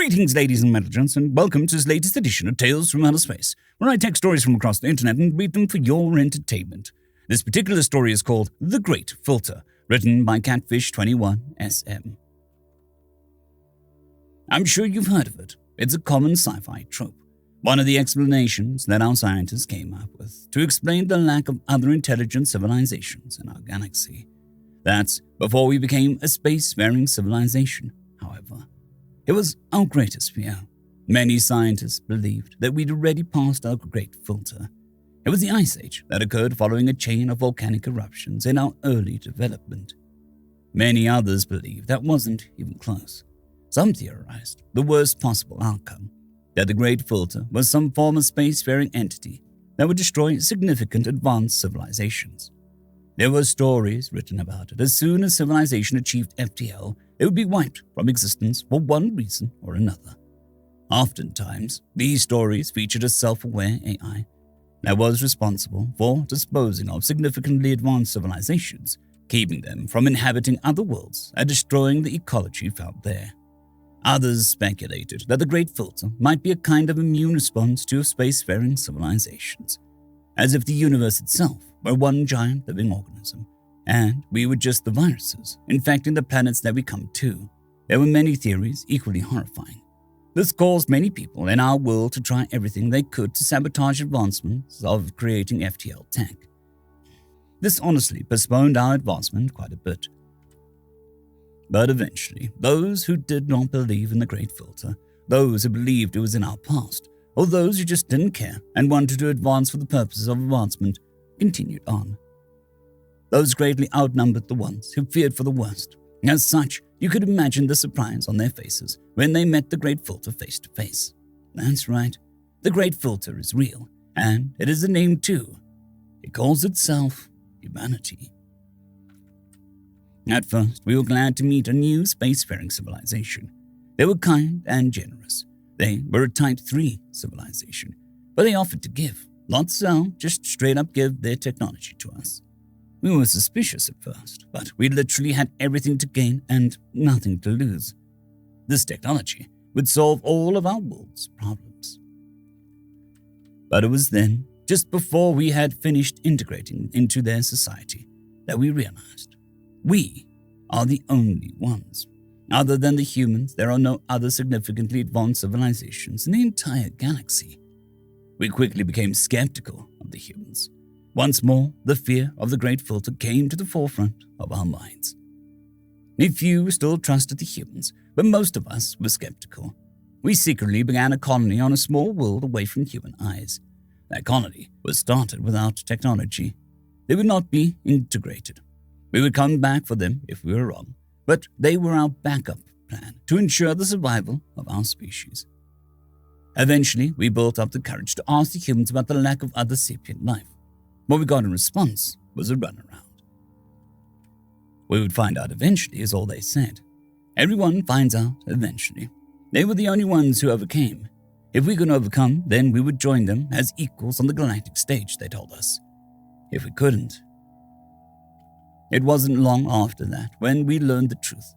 Greetings, ladies and gents, and welcome to this latest edition of Tales from Outer Space, where I take stories from across the internet and read them for your entertainment. This particular story is called The Great Filter, written by Catfish21SM. I'm sure you've heard of it. It's a common sci-fi trope. One of the explanations that our scientists came up with to explain the lack of other intelligent civilizations in our galaxy. That's before we became a spacefaring civilization, however. It was our greatest fear. Many scientists believed that we'd already passed our great filter. It was the Ice Age that occurred following a chain of volcanic eruptions in our early development. Many others believed that wasn't even close. Some theorized the worst possible outcome, that the Great Filter was some form of spacefaring entity that would destroy significant advanced civilizations. There were stories written about it. As soon as civilization achieved FTL, it would be wiped from existence for one reason or another. Oftentimes, these stories featured a self-aware AI that was responsible for disposing of significantly advanced civilizations, keeping them from inhabiting other worlds and destroying the ecology found there. Others speculated that the Great Filter might be a kind of immune response to spacefaring civilizations, as if the universe itself were one giant living organism, and we were just the viruses infecting the planets that we come to. There were many theories equally horrifying. This caused many people in our world to try everything they could to sabotage advancements of creating FTL tech. This honestly postponed our advancement quite a bit. But eventually, those who did not believe in the Great Filter, those who believed it was in our past, or those who just didn't care and wanted to advance for the purposes of advancement, continued on. Those greatly outnumbered the ones who feared for the worst. As such, you could imagine the surprise on their faces when they met the Great Filter face to face. That's right, the Great Filter is real, and it is a name too. It calls itself Humanity. At first, we were glad to meet a new spacefaring civilization. They were kind and generous. They were a Type 3 civilization, but they offered to give, not sell, just straight up give their technology to us. We were suspicious at first, but we literally had everything to gain and nothing to lose. This technology would solve all of our world's problems. But it was then, just before we had finished integrating into their society, that we realized we are the only ones. Other than the humans, there are no other significantly advanced civilizations in the entire galaxy. We quickly became skeptical of the humans. Once more, the fear of the Great Filter came to the forefront of our minds. A few still trusted the humans, but most of us were skeptical. We secretly began a colony on a small world away from human eyes. That colony was started without technology. They would not be integrated. We would come back for them if we were wrong, but they were our backup plan to ensure the survival of our species. Eventually, we built up the courage to ask the humans about the lack of other sapient life. What we got in response was a runaround. We would find out eventually is all they said. Everyone finds out eventually. They were the only ones who overcame. If we could overcome, then we would join them as equals on the galactic stage, they told us. If we couldn't. It wasn't long after that when we learned the truth.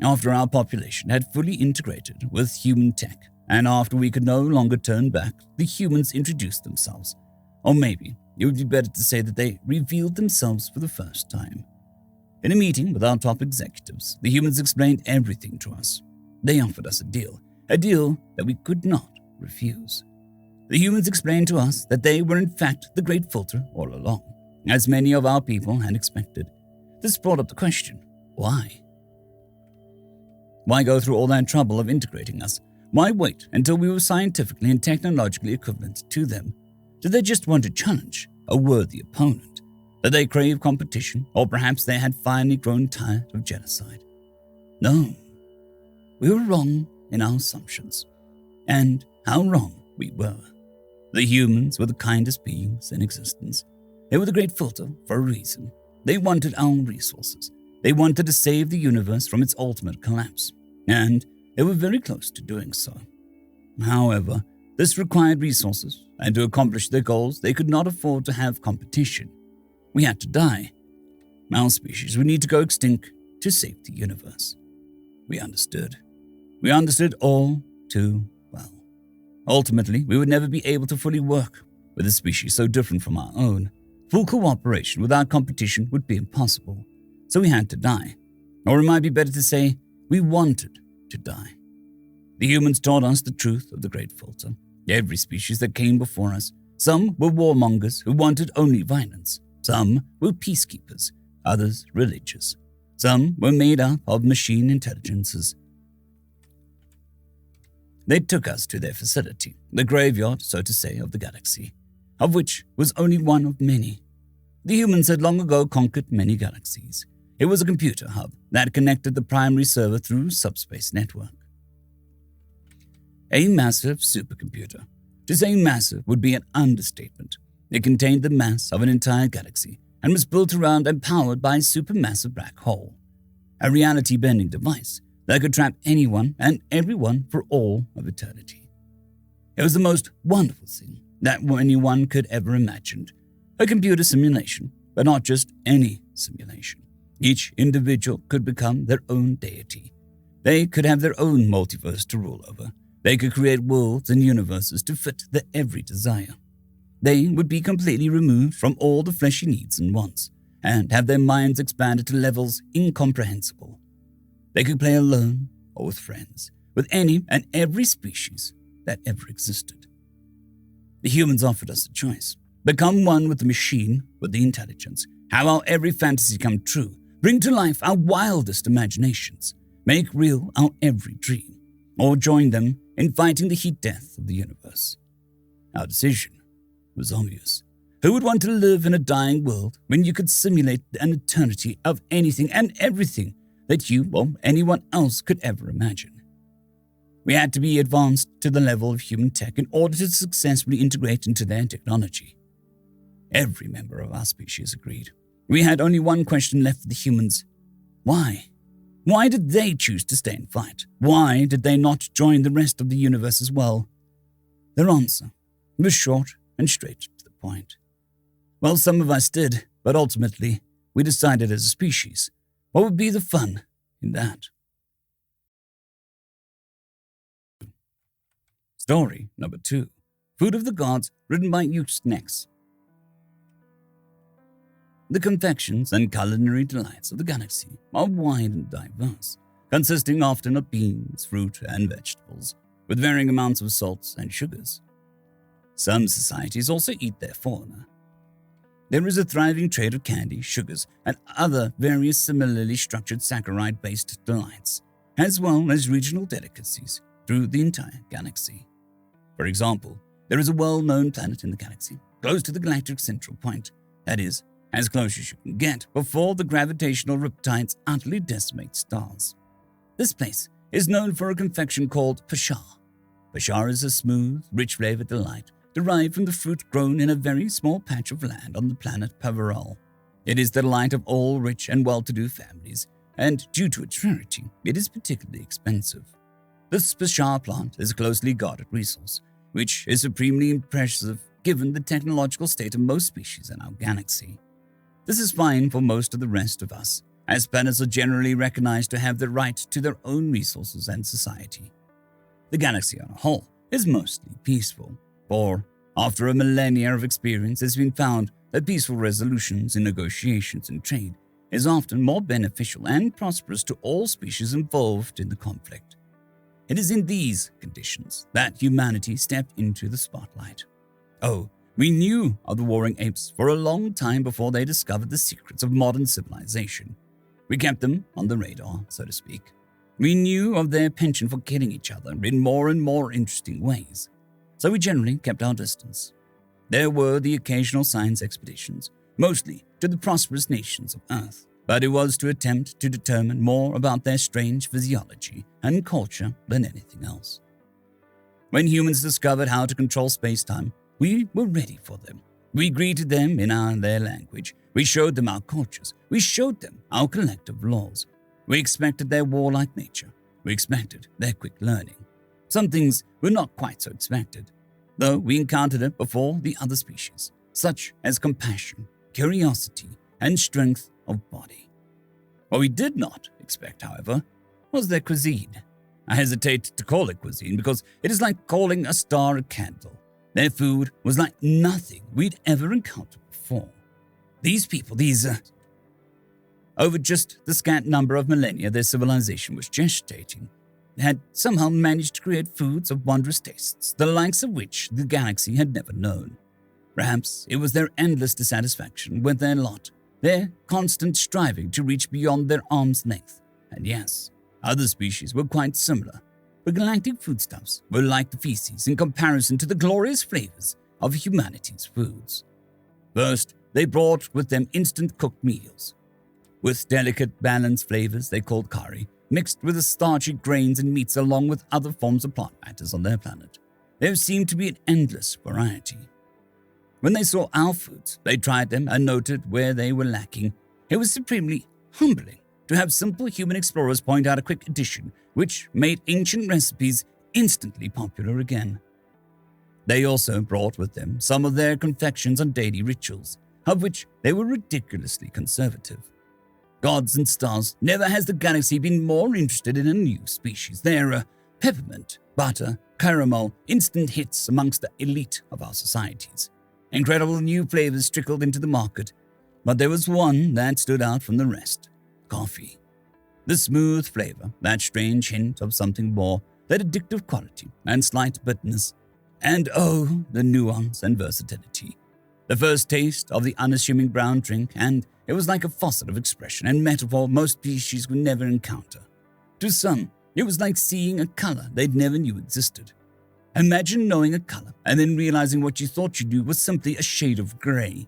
After our population had fully integrated with human tech, and after we could no longer turn back, the humans introduced themselves. Or maybe it would be better to say that they revealed themselves for the first time. In a meeting with our top executives, the humans explained everything to us. They offered us a deal that we could not refuse. The humans explained to us that they were in fact the Great Filter all along, as many of our people had expected. This brought up the question, why? Why go through all that trouble of integrating us? Why wait until we were scientifically and technologically equivalent to them? Did they just want to challenge a worthy opponent? Did they crave competition? Or perhaps they had finally grown tired of genocide? No, we were wrong in our assumptions. And how wrong we were. The humans were the kindest beings in existence. They were the Great Filter for a reason. They wanted our resources. They wanted to save the universe from its ultimate collapse. And they were very close to doing so. However, this required resources, and to accomplish their goals, they could not afford to have competition. We had to die. Our species would need to go extinct to save the universe. We understood. We understood all too well. Ultimately, we would never be able to fully work with a species so different from our own. Full cooperation without competition would be impossible, so we had to die. Or it might be better to say, we wanted to die. The humans taught us the truth of the Great Filter. Every species that came before us, some were warmongers who wanted only violence. Some were peacekeepers, others religious. Some were made up of machine intelligences. They took us to their facility, the graveyard, so to say, of the galaxy, of which was only one of many. The humans had long ago conquered many galaxies. It was a computer hub that connected the primary server through subspace network. A massive supercomputer. To say massive would be an understatement. It contained the mass of an entire galaxy and was built around and powered by a supermassive black hole, a reality-bending device that could trap anyone and everyone for all of eternity. It was the most wonderful thing that anyone could ever imagine. A computer simulation, but not just any simulation. Each individual could become their own deity. They could have their own multiverse to rule over. They could create worlds and universes to fit their every desire. They would be completely removed from all the fleshy needs and wants, and have their minds expanded to levels incomprehensible. They could play alone or with friends, with any and every species that ever existed. The humans offered us a choice. Become one with the machine, with the intelligence, have our every fantasy come true, bring to life our wildest imaginations, make real our every dream, or join them in fighting the heat death of the universe. Our decision was obvious. Who would want to live in a dying world when you could simulate an eternity of anything and everything that you or anyone else could ever imagine? We had to be advanced to the level of human tech in order to successfully integrate into their technology. Every member of our species agreed. We had only one question left for the humans. Why? Why did they choose to stay and fight? Why did they not join the rest of the universe as well? Their answer was short and straight to the point. Well, some of us did, but ultimately, we decided as a species, what would be the fun in that? Story number 2. Food of the Gods, written by euxneks. The confections and culinary delights of the galaxy are wide and diverse, consisting often of beans, fruit, and vegetables, with varying amounts of salts and sugars. Some societies also eat their fauna. There is a thriving trade of candy, sugars, and other various similarly structured saccharide-based delights, as well as regional delicacies through the entire galaxy. For example, there is a well-known planet in the galaxy, close to the galactic central point, that is, as close as you can get before the gravitational riptides utterly decimate stars. This place is known for a confection called pashar. Pashar is a smooth, rich-flavored delight derived from the fruit grown in a very small patch of land on the planet Pavarol. It is the delight of all rich and well-to-do families, and due to its rarity, it is particularly expensive. This pashar plant is a closely guarded resource, which is supremely impressive given the technological state of most species in our galaxy. This is fine for most of the rest of us, as planets are generally recognized to have the right to their own resources and society. The galaxy on a whole is mostly peaceful, for after a millennia of experience, it has been found that peaceful resolutions in negotiations and trade is often more beneficial and prosperous to all species involved in the conflict. It is in these conditions that humanity stepped into the spotlight. Oh, we knew of the warring apes for a long time before they discovered the secrets of modern civilization. We kept them on the radar, so to speak. We knew of their penchant for killing each other in more and more interesting ways, so we generally kept our distance. There were the occasional science expeditions, mostly to the prosperous nations of Earth, but it was to attempt to determine more about their strange physiology and culture than anything else. When humans discovered how to control space-time, we were ready for them. We greeted them in their language. We showed them our cultures. We showed them our collective laws. We expected their warlike nature. We expected their quick learning. Some things were not quite so expected, though we encountered it before the other species, such as compassion, curiosity, and strength of body. What we did not expect, however, was their cuisine. I hesitate to call it cuisine because it is like calling a star a candle. Their food was like nothing we'd ever encountered before. These people, over just the scant number of millennia their civilization was gestating, had somehow managed to create foods of wondrous tastes, the likes of which the galaxy had never known. Perhaps it was their endless dissatisfaction with their lot, their constant striving to reach beyond their arm's length. And yes, other species were quite similar, but galactic foodstuffs were like the feces in comparison to the glorious flavors of humanity's foods. First, they brought with them instant cooked meals, with delicate balanced flavors they called curry, mixed with the starchy grains and meats along with other forms of plant matters on their planet. There seemed to be an endless variety. When they saw our foods, they tried them and noted where they were lacking. It was supremely humbling to have simple human explorers point out a quick addition which made ancient recipes instantly popular again. They also brought with them some of their confections and daily rituals, of which they were ridiculously conservative. Gods and stars, never has the galaxy been more interested in a new species. Their peppermint, butter, caramel, instant hits amongst the elite of our societies. Incredible new flavors trickled into the market, but there was one that stood out from the rest: coffee. The smooth flavor, that strange hint of something more, that addictive quality and slight bitterness, and oh, the nuance and versatility. The first taste of the unassuming brown drink, and it was like a faucet of expression and metaphor most species would never encounter. To some, it was like seeing a color they'd never knew existed. Imagine knowing a color and then realizing what you thought you knew was simply a shade of gray.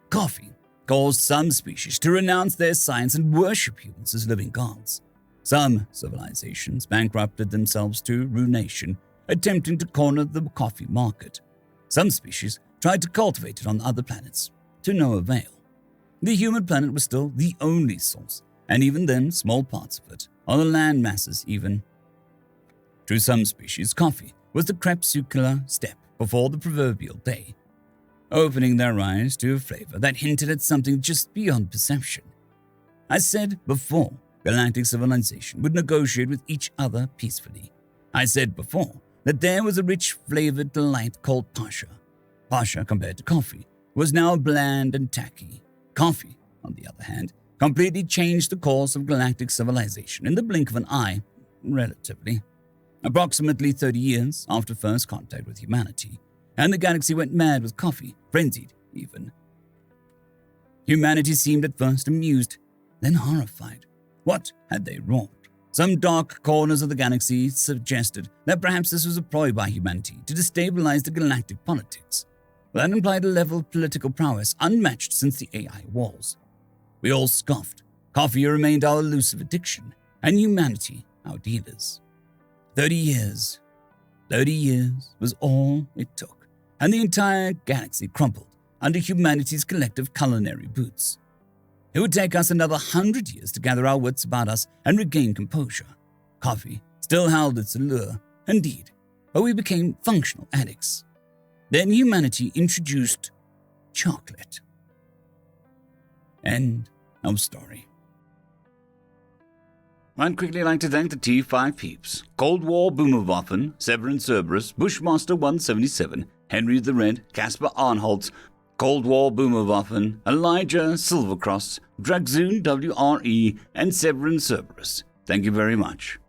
Coffee caused some species to renounce their science and worship humans as living gods. Some civilizations bankrupted themselves to ruination, attempting to corner the coffee market. Some species tried to cultivate it on other planets, to no avail. The human planet was still the only source, and even then small parts of it, on the land masses even. To some species, coffee was the crepuscular step before the proverbial day, opening their eyes to a flavor that hinted at something just beyond perception. I said before, galactic civilization would negotiate with each other peacefully. I said before that there was a rich flavored delight called pasha. Pasha, compared to coffee, was now bland and tacky. Coffee, on the other hand, completely changed the course of galactic civilization in the blink of an eye, relatively. Approximately 30 years after first contact with humanity, and the galaxy went mad with coffee, frenzied even. Humanity seemed at first amused, then horrified. What had they wrought? Some dark corners of the galaxy suggested that perhaps this was a ploy by humanity to destabilize the galactic politics. That implied a level of political prowess unmatched since the AI wars. We all scoffed. Coffee remained our elusive addiction, and humanity our dealers. 30 years was all it took, and the entire galaxy crumpled under humanity's collective culinary boots. It would take us another 100 years to gather our wits about us and regain composure. Coffee still held its allure, indeed, but we became functional addicts. Then humanity introduced chocolate. End of story. I'd quickly like to thank the T5 peeps: Cold War Boomerwaffen, Severin Cerberus, Bushmaster 177, Henry the Red, Caspar Arnholtz, Cold War Boomerwaffen, Elijah Silvercross, Dragzoon WRE, and Severin Cerberus. Thank you very much.